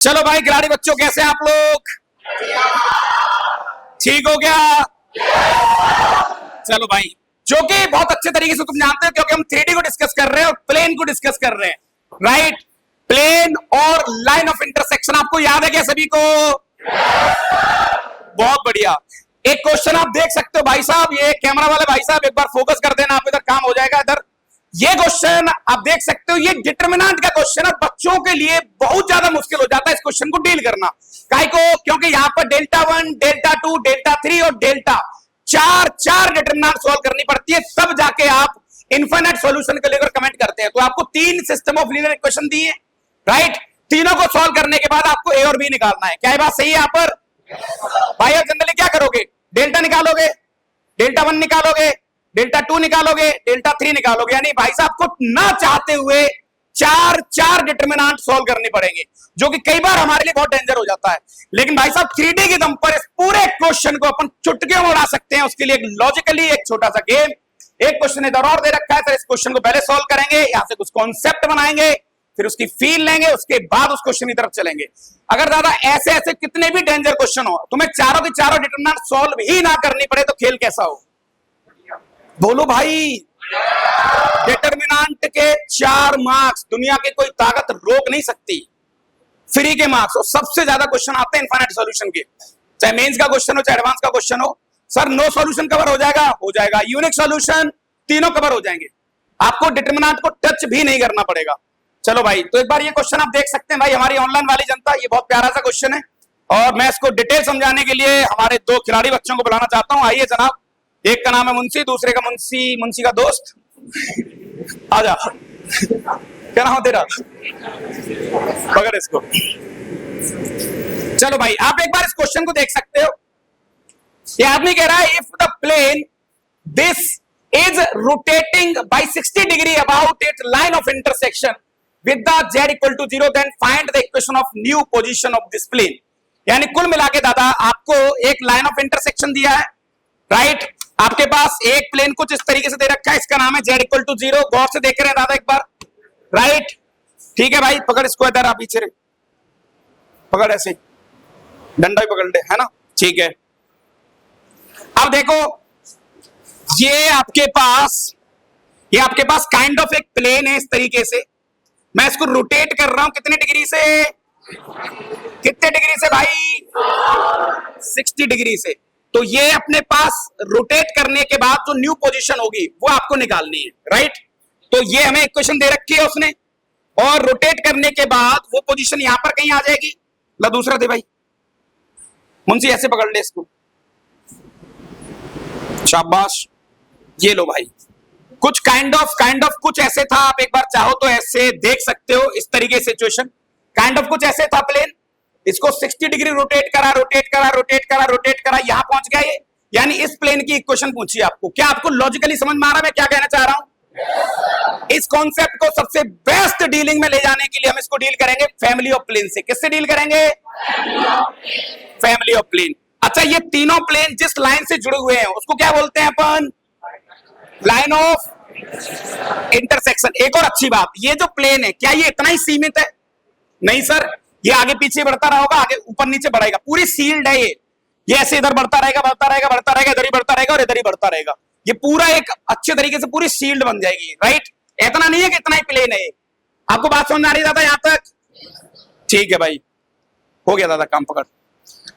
चलो भाई खिलाड़ी बच्चों, कैसे हैं आप लोग? ठीक हो गया? चलो भाई, जो कि बहुत अच्छे तरीके से तुम जानते हो, क्योंकि हम 3D को डिस्कस कर रहे हैं और प्लेन को डिस्कस कर रहे हैं, राइट? प्लेन और लाइन ऑफ इंटरसेक्शन आपको याद है क्या सभी को? बहुत बढ़िया। एक क्वेश्चन आप देख सकते हो भाई साहब, ये कैमरा वाले भाई साहब एक बार फोकस कर देना, आप इधर काम हो जाएगा इधर। ये क्वेश्चन आप देख सकते हो, ये डिटरमिनेंट का क्वेश्चन है, बच्चों के लिए बहुत ज्यादा मुश्किल हो जाता है इस क्वेश्चन को डील करना। काहे को? क्योंकि यहां पर डेल्टा 1, डेल्टा 2, डेल्टा 3 और डेल्टा चार डिटरमिनेंट सॉल्व करनी पड़ती है, तब जाके आप इनफाइनाइट सॉल्यूशन के लेकर कमेंट करते हैं। तो आपको 3 सिस्टम ऑफ लीनियर इक्वेशन दिए, राइट? तीनों को सॉल्व करने के बाद आपको ए और बी निकालना है। क्या ये बात सही है? यहां पर भाई आप जनरली क्या करोगे? डेल्टा निकालोगे, डेल्टा 1 निकालोगे, डेल्टा 2 निकालोगे, डेल्टा 3 निकालोगे, यानी भाई साहब को ना चाहते हुए चार डिटरमिनेंट सॉल्व करने पड़ेंगे, जो कि कई बार हमारे लिए बहुत डेंजर हो जाता है। लेकिन भाई साहब 3D के दम पर इस पूरे क्वेश्चन को अपन चुटकियों में उड़ा सकते हैं। उसके लिए लॉजिकली एक छोटा सा गेम, एक क्वेश्चन इधर और दे रखा है सर, इस क्वेश्चन को पहले सॉल्व करेंगे, यहां से कुछ कॉन्सेप्ट बनाएंगे, फिर उसकी फील लेंगे, उसके बाद उस क्वेश्चन की तरफ चलेंगे। अगर दादा ऐसे ऐसे कितने भी डेंजर क्वेश्चन हो, तुम्हें चारों की चारों डिटरमिनेंट सॉल्व ही ना करनी पड़े, तो खेल कैसा हो? बोलो भाई। डिटरमिनेंट के 4 मार्क्स दुनिया की कोई ताकत रोक नहीं सकती, फ्री के मार्क्स। और सबसे ज्यादा क्वेश्चन आते हैं इनफाइनाइट सॉल्यूशन के, चाहे मेंस का क्वेश्चन हो चाहे एडवांस का क्वेश्चन हो। सर नो सॉल्यूशन कवर हो जाएगा? हो जाएगा। यूनिक सॉल्यूशन, तीनों कवर हो जाएंगे, आपको डिटरमिनेंट को टच भी नहीं करना पड़ेगा। चलो भाई, तो एक बार ये क्वेश्चन आप देख सकते हैं भाई, हमारी ऑनलाइन वाली जनता, ये बहुत प्यारा सा क्वेश्चन है और मैं इसको डिटेल समझाने के लिए हमारे 2 खिलाड़ी बच्चों को बुलाना चाहता हूं। आइए जनाब, एक का नाम है मुंशी, दूसरे का मुंशी का दोस्त। आजा, क्या नाम तेरा? पकड़ इसको। चलो भाई, आप एक बार इस क्वेश्चन को देख सकते हो। ये आदमी कह रहा है, if the plane this is rotating by 60 degree about it line of intersection with the z equal to 0, then find the equation of new position of this plane। यानी कुल मिला के दादा आपको एक लाइन ऑफ इंटरसेक्शन दिया है, right? आपके पास एक प्लेन कुछ इस तरीके से दे रखा है, इसका नाम है z equal to 0। गौर से देख रहे हैं दादा एक बार, राइट? ठीक है भाई, पकड़ इसको इधर, आप पीछे रहे, पकड़ ऐसे, डंडा भी पकड़ ले, है ना? ठीक है। अब देखो, ये आपके पास काइंड ऑफ एक प्लेन है इस तरीके से। मैं इसको रोटेट कर रहा हूं कितने डिग्री से? कितने डिग्री से भाई? 60 डिग्री से। तो ये अपने पास रोटेट करने के बाद जो न्यू पोजीशन होगी वो आपको निकालनी है, राइट? तो ये हमें इक्वेशन दे रखी है उसने, और रोटेट करने के बाद वो पोजीशन यहां पर कहीं आ जाएगी। ला दूसरा दे भाई, मुंशी ऐसे पकड़ ले इसको, शाबाश। ये लो भाई, कुछ काइंड ऑफ कुछ ऐसे था, आप एक बार चाहो तो ऐसे देख सकते हो, इस तरीके सिचुएशन काइंड ऑफ कुछ ऐसे था प्लेन, इसको 60 डिग्री रोटेट करा, यहां पहुंच गया ये। यानी इस प्लेन की इक्वेशन पूछी आपको। क्या आपको लॉजिकली समझ में आ रहा है मैं क्या कहना चाह रहा हूं? इस कॉन्सेप्ट को सबसे बेस्ट डीलिंग में ले जाने के लिए हम इसको डील करेंगे फैमिली ऑफ प्लेन से। किससे डील करेंगे? Family of plane. अच्छा, ये तीनों प्लेन जिस लाइन से जुड़े हुए हैं उसको क्या बोलते हैं अपन? Line of intersection. एक और अच्छी बात, ये जो प्लेन है क्या ये इतना ही सीमित है? नहीं सर, ये आगे पीछे बढ़ता रहेगा, आगे ऊपर नीचे बढ़ेगा, पूरी सील्ड है ये ऐसे इधर बढ़ता रहेगा, इधर ही बढ़ता रहेगा और इधर ही बढ़ता रहेगा। ये पूरा एक अच्छे तरीके से पूरी सील्ड बन जाएगी, राइट? इतना नहीं है कि इतना ही प्लेन है। आपको बात समझ आ रही दादा यहां तक? ठीक है भाई, हो गया दादा काम पकड़।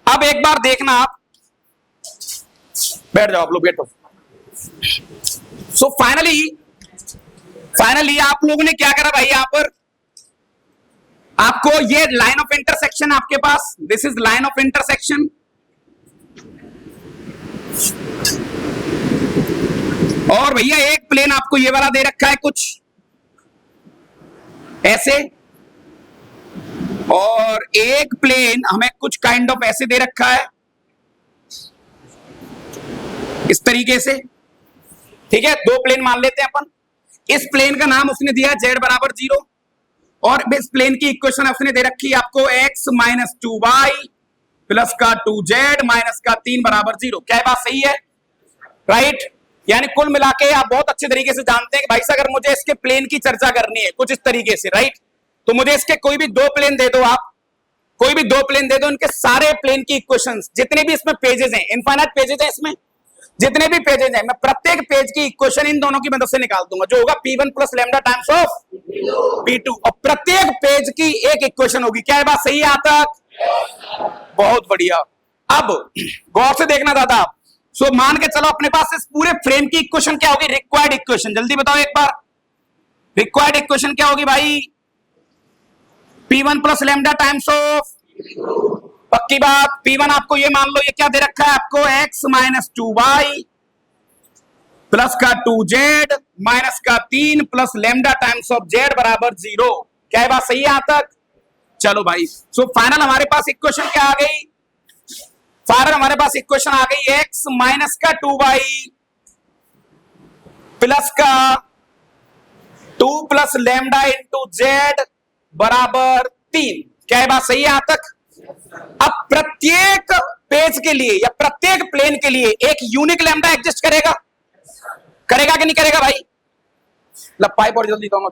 अब एक बार देखना, आप बैठ जाओ, आप लोग बैठो। सो फाइनली आप लोगों ने क्या करा भाई, यहां पर आपको ये लाइन ऑफ इंटरसेक्शन आपके पास, this is line of intersection, और भैया एक प्लेन आपको ये वाला दे रखा है कुछ ऐसे, और एक प्लेन हमें कुछ काइंड ऑफ ऐसे दे रखा है इस तरीके से। ठीक है, 2 प्लेन मान लेते हैं अपन। इस प्लेन का नाम उसने दिया z बराबर 0, और इस प्लेन की इक्वेशन उसने दे रखी है आपको x माइनस 2y प्लस का 2z माइनस का 3 बराबर 0। क्या बात सही है? राइट? यानी कुल मिला के आप बहुत अच्छे तरीके से जानते हैं कि भाई साहब अगर मुझे इसके प्लेन की चर्चा करनी है कुछ इस तरीके से, राइट, तो मुझे इसके कोई भी 2 प्लेन दे दो आप, कोई भी दो प्लेन दे दो, इनके सारे प्लेन की इक्वेशंस, जितने भी इसमें पेजेस हैं, इनफाइनाइट पेजेस हैं इसमें, जितने भी पेजेस हैं, मैं प्रत्येक पेज की इक्वेशन इन दोनों की मदद से निकाल दूंगा, जो होगा P1 plus lambda times of P2, और प्रत्येक पेज की एक इक्वेशन होगी। क्या ये बात सही है यहां तक? बहुत बढ़िया। अब गौर से देखना दादा, सो मान के चलो अपने पास इस पूरे फ्रेम की इक्वेशन क्या होगी, रिक्वायर्ड इक्वेशन, जल्दी बताओ एक बार, रिक्वायर्ड इक्वेशन क्या होगी भाई? P1 plus lambda times of, पक्की बात, P1 आपको ये मान लो, ये क्या दे रखा है आपको, x माइनस 2y प्लस का 2z माइनस का 3 plus lambda times of z बराबर 0। क्या है बात सही है यहां तक? चलो भाई, सो फाइनल हमारे पास इक्वेशन क्या आ गई? फाइनल हमारे पास इक्वेशन आ गई x माइनस का 2y प्लस का 2 प्लस लैम्डा इंटू z बराबर 3। क्या है बात सही है यहां तक? अब प्रत्येक पेज के लिए या प्रत्येक प्लेन के लिए एक यूनिक लैम्डा एग्जिस्ट करेगा, करेगा कि नहीं करेगा भाई? पाइप और जल्दी दोनों।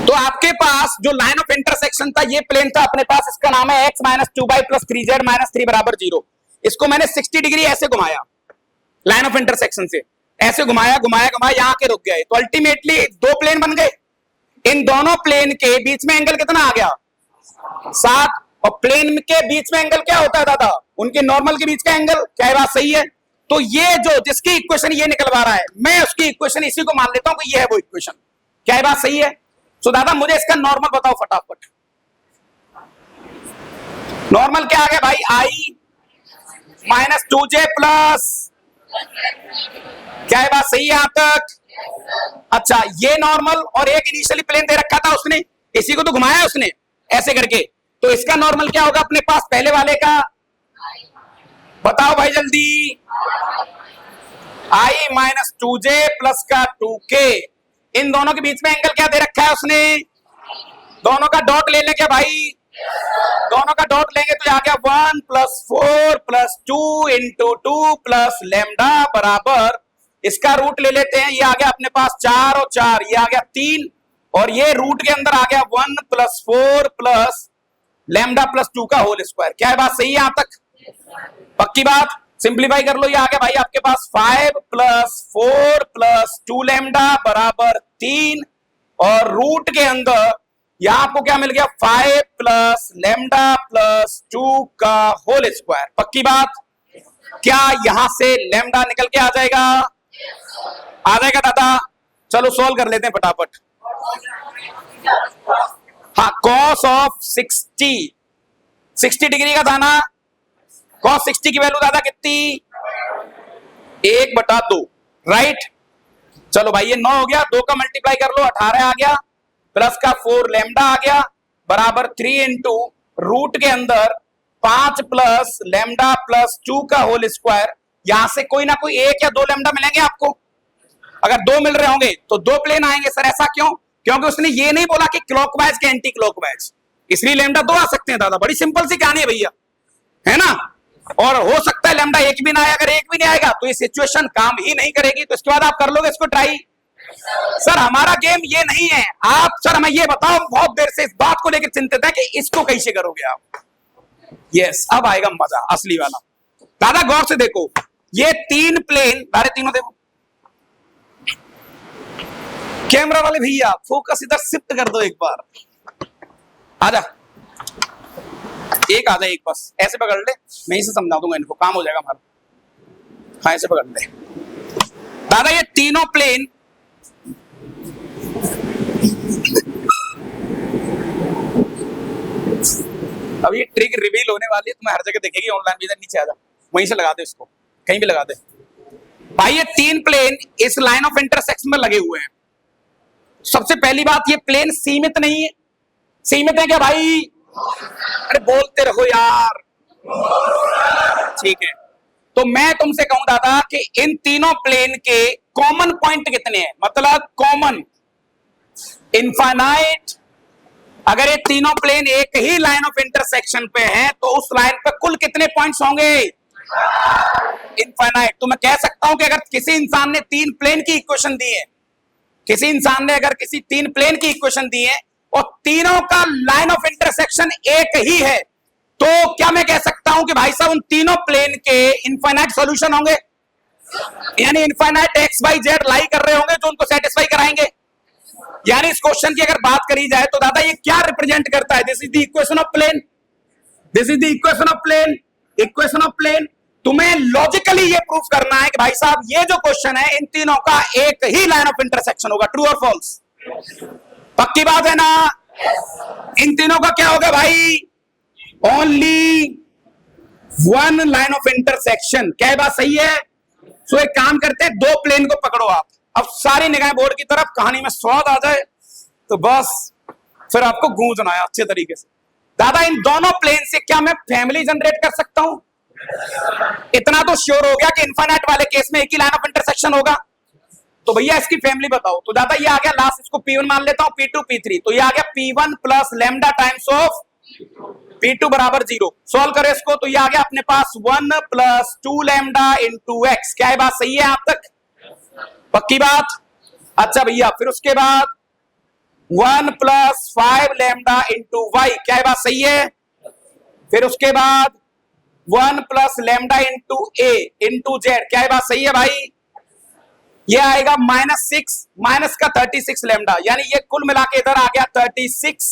तो आपके पास जो लाइन ऑफ इंटरसेक्शन था, ये प्लेन था अपने पास, इसका नाम है x minus 2y plus 3z minus 3 बराबर 0। इसको मैंने 60 डिग्री ऐसे घुमाया, लाइन ऑफ इंटरसेक्शन से ऐसे घुमाया घुमाया घुमाया, यहां के रुक गया। तो अल्टीमेटली दो प्लेन बन गए, इन दोनों प्लेन के बीच में एंगल कितना आ गया? 7। और प्लेन के बीच में एंगल क्या होता है दादा? उनके नॉर्मल के बीच का एंगल। क्या ये बात सही है? तो ये जो जिसकी इक्वेशन ये निकलवा रहा है, मैं उसकी इक्वेशन इसी को मान लेता हूं कि ये है वो इक्वेशन। क्या ये बात सही है? सो दादा मुझे इसका नॉर्मल बताओ फटाफट। नॉर्मल क्या आ गया भाई? i माइनस 2j प्लस, क्या ये बात सही है यहां तक? अच्छा, ये नॉर्मल और एक इनिशियली प्लेन दे रखा था उसने, इसी को तो घुमाया उसने ऐसे करके, तो इसका नॉर्मल क्या होगा अपने पास पहले वाले का? बताओ भाई जल्दी। i माइनस 2j प्लस का 2k, इन दोनों के बीच में एंगल क्या दे रखा है उसने? दोनों का डॉट ले लें क्या भाई? दोनों का डॉट लेंगे तो आ गया 1 plus 4 plus 2 into 2 plus lambda बराबर, इसका रूट ले लेते हैं, ये आ गया अपने पास 4 और 4, ये आ गया 3, और ये रूट के अंदर आ गया 1 प्लस 4 प्लस लैम्डा प्लस 2 का होल स्क्वायर। क्या है बात सही है यहां तक? पक्की बात, सिंप्लीफाई कर लो, ये आ गया भाई आपके पास 5 प्लस 4 प्लस 2 लैम्डा बराबर 3, और रूट के अंदर यहां आपको क्या मिल गया? 5 प्लस लैम्डा प्लस 2 का होल स्क्वायर। पक्की बात, क्या यहां से लैम्डा निकल के आ जाएगा? आ जाएगा दादा। चलो सॉल्व कर लेते हैं फटाफट। हाँ, cos ऑफ 60 डिग्री का था ना? cos 60 की वैल्यू दादा कितनी? 1/2, राइट। चलो भाई ये 9 हो गया, 2 का मल्टीप्लाई कर लो, 18 आ गया, प्लस का 4 लैम्डा आ गया बराबर 3 इंटू रूट के अंदर 5 प्लस लैम्डा प्लस 2 का होल स्क्वायर। यहां से कोई ना कोई 1 या 2 लैम्डा मिलेंगे आपको। अगर 2 मिल रहे होंगे तो 2 प्लेन आएंगे। सर ऐसा क्यों? क्योंकि उसने ये नहीं बोला कि क्लॉकवाइज के एंटी क्लॉकवाइज, इसलिए लैम्डा 2 आ सकते हैं दादा। बड़ी सिंपल सी कहानी है भैया, है ना? और हो सकता है लैम्डा 1 भी ना आए, अगर 1 भी नहीं आएगा तो ये सिचुएशन काम ही नहीं करेगी। तो इसके बाद आप कर लोगे इसको ट्राई। सर हमारा गेम ये नहीं है। आप सर हमें ये बताओ, बहुत देर से इस बात को लेकर चिंतित है कि इसको कैसे करोगे आप। यस, अब आएगा मजा असली वाला। दादा गौर से देखो, ये 3 प्लेन, सारे तीनों देखो, कैमरा वाले भैया फोकस इधर शिफ्ट कर दो एक बार। आजा, एक आजा, एक बस ऐसे पकड़ ले, मैं इसे समझा दूंगा इनको, काम हो जाएगा हमारा। हाँ ऐसे पकड़ ले दादा, ये तीनों प्लेन अब ये ट्रिक रिवील होने वाली है, तुम्हें हर जगह दिखेगी ऑनलाइन भी। नीचे आ जा, वहीं से लगा दे इसको, कहीं भी लगा दे भाई। ये 3 प्लेन इस लाइन ऑफ इंटरसेक्शन में लगे हुए हैं। सबसे पहली बात, ये प्लेन सीमित नहीं है। सीमित है क्या भाई? अरे बोलते रहो यार। ठीक है, तो मैं तुमसे कहूं दादा कि इन तीनों प्लेन के कॉमन पॉइंट कितने हैं? मतलब कॉमन, इनफाइनाइट। अगर ये तीनों प्लेन एक ही लाइन ऑफ इंटरसेक्शन पे हैं तो उस लाइन पे कुल कितने पॉइंट्स होंगे? इनफाइनाइट। तो मैं कह सकता हूं कि अगर किसी इंसान ने 3 प्लेन की इक्वेशन दी है, किसी इंसान ने अगर किसी 3 प्लेन की इक्वेशन दी है और तीनों का लाइन ऑफ इंटरसेक्शन एक ही है, तो क्या मैं कह सकता हूं कि भाई साहब उन तीनों प्लेन के इनफाइनाइट सॉल्यूशन होंगे, यानी इनफाइनाइट एक्स वाई जेड लाई कर रहे होंगे जो उनको सेटिस्फाई कराएंगे। यानी इस क्वेश्चन की अगर बात करी जाए तो दादा ये क्या रिप्रेजेंट करता है? This is the equation of plane, this is the equation of plane, equation of plane. तुम्हें लॉजिकली ये प्रूफ करना है कि भाई साहब ये जो क्वेश्चन है इन तीनों का एक ही लाइन ऑफ इंटरसेक्शन होगा, ट्रू और फॉल्स? पक्की बात है ना? इन तीनों का क्या होगा भाई? Only one line of intersection. क्या ये बात सही है? सो एक काम करते हैं, दो प्लेन को पकड़ो आप, अब सारी निगाहें बोर्ड की तरफ, कहानी में स्वाद आ जाए तो बस फिर आपको गूंजना है अच्छे तरीके से। दादा इन दोनों प्लेन से क्या मैं फैमिली जनरेट कर सकता हूं? इतना तो श्योर हो गया कि इनफाइनाइट वाले केस में एक ही लाइन ऑफ इंटरसेक्शन होगा, तो भैया इसकी फैमिली बताओ। तो दादा ये आ गया लास्ट, इसको P1 मान लेता हूं, P2 P3, तो ये आ गया P1 plus lambda times of P2 बराबर 0। सॉल्व करें इसको तो ये आ गया अपने पास 1 प्लस 2 लैम्डा इंटू एक्स। क्या ये बात सही है आप तक? पक्की बात? अच्छा भैया फिर उसके बाद 1 प्लस 5 लैम्डा इंटू वाई। क्या ये बात सही है? फिर उसके बाद 1 प्लस लैम्डा इंटू ए इंटू जेड। क्या ये बात सही है भाई? ये आएगा -6 माइनस का 36 लैम्डा, यानी ये कुल मिला के इधर आ गया 36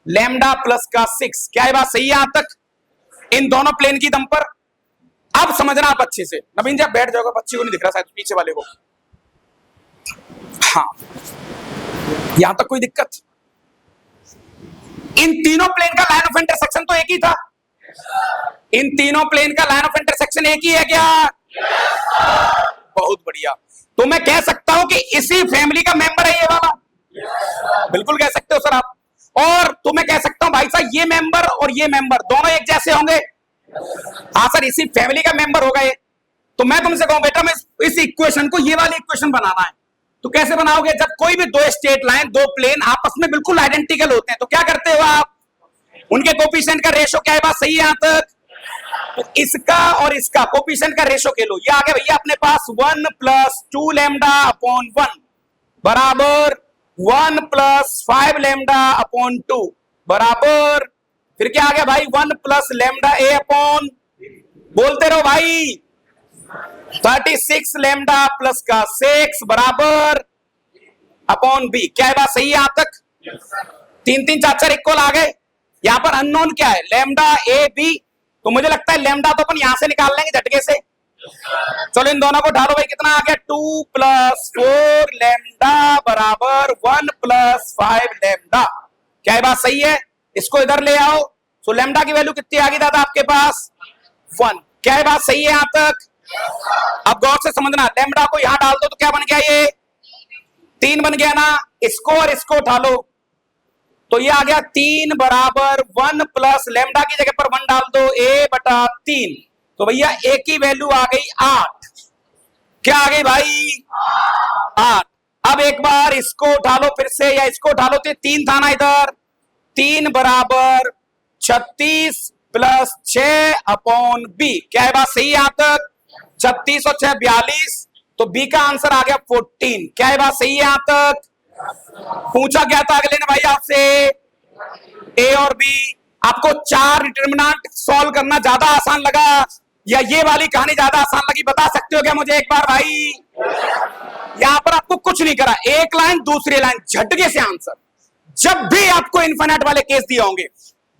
लैम्डा प्लस का 6। क्या ये बात सही है आप तक? इन दोनों प्लेन की दम पर। अब समझना आप अच्छे से, नवीन जी आप बैठ जाओगे, बच्चे को नहीं दिख रहा शायद पीछे वाले को। हाँ यहां तक कोई दिक्कत? इन तीनों प्लेन का लाइन ऑफ इंटरसेक्शन तो एक ही था, इन तीनों प्लेन का लाइन ऑफ इंटरसेक्शन एक ही है क्या? बहुत बढ़िया। तो मैं कह सकता हूं कि इसी फैमिली का मेंबर है ये वाला, बिल्कुल कह सकते हो सर आप। और तो मैं कह सकता हूं भाई साहब ये मेंबर और ये मेंबर दोनों एक जैसे होंगे। हाँ सर इसी फैमिली का मेंबर होगा ये। तो मैं तुमसे कहूं बेटा मैं इस इक्वेशन को ये वाली इक्वेशन बनाना है, तो कैसे बनाओगे? जब कोई भी दो स्टेट लाइन, दो प्लेन आपस में बिल्कुल आइडेंटिकल होते हैं तो क्या करते हो आप? उनके कोफिशिएंट का रेशो। क्या है बात सही है यहां तक? तो इसका और इसका कोफिशिएंट का रेशो के लो, ये आ गया भैया अपने पास 1 प्लस 2 लैम्डा अपॉन 1 बराबर 1 प्लस 5 लैम्डा अपॉन 2 बराबर, फिर क्या आ गया भाई 1 प्लस लैम्डा ए अपॉन, बोलते रहो भाई, 36 लैम्डा प्लस का 6 बराबर अपॉन बी। क्या है बात सही है आप तक? 3 3 4 4 इक्वल आ गए। यहां पर अननोन क्या है? Lambda A B. तो मुझे लगता है लैम्डा तो अपन यहां से निकाल लेंगे झटके से। चलो इन दोनों को ढालो भाई, कितना आ गया? 2 प्लस 4 लैम्डा बराबर 1 प्लस 5 लैम्डा। क्या ये बात सही है? इसको इधर ले आओ, तो लैम्डा की वैल्यू कितनी आ गई दादा आपके पास? 1। क्या ये बात सही है यहां तक? अब गौर से समझना, लैम्डा को यहां डाल दो तो क्या बन गया? ये 3 बन गया ना। इसको और इसको उठा लो तो ये आ गया 3 बराबर 1 प्लस लैम्डा की जगह पर 1 डाल दो, a बटा 3। तो भैया a की वैल्यू आ गई 8। क्या आ गई भाई? 8। अब एक बार इसको उठा लो फिर से, या इसको उठा लो, तो 3 था ना इधर, 3 बराबर 36 प्लस 6 अपॉन b। क्या है बात सही है यहां तक? 36 और 6 42, तो b का आंसर आ गया 14। क्या है बात सही है यहां तक? पूछा क्या था अगले ने भाई आपसे? ए और बी। आपको 4 डिटरमिनेंट सॉल्व करना ज्यादा आसान लगा या ये वाली कहानी ज्यादा आसान लगी? बता सकते हो क्या मुझे एक बार भाई? यहां पर आपको कुछ नहीं करा, एक लाइन दूसरी लाइन झटके से आंसर। जब भी आपको इनफिनिट वाले केस दिए होंगे,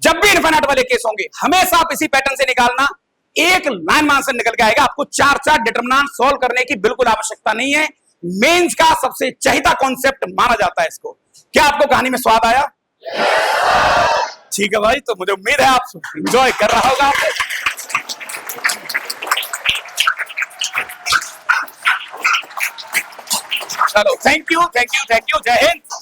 जब भी इनफिनिट वाले केस होंगे, हमेशा आप इसी पैटर्न से निकालना, एक लाइन में आंसर निकल के आएगा। आपको 4 डिटरमिनेंट सॉल्व करने की बिल्कुल आवश्यकता नहीं है। मेंस का सबसे चहिता कॉन्सेप्ट माना जाता है इसको। क्या आपको कहानी में स्वाद आया? ठीक है भाई, तो मुझे उम्मीद है आप एंजॉय कर रहा होगा। चलो थैंक यू, जय हिंद।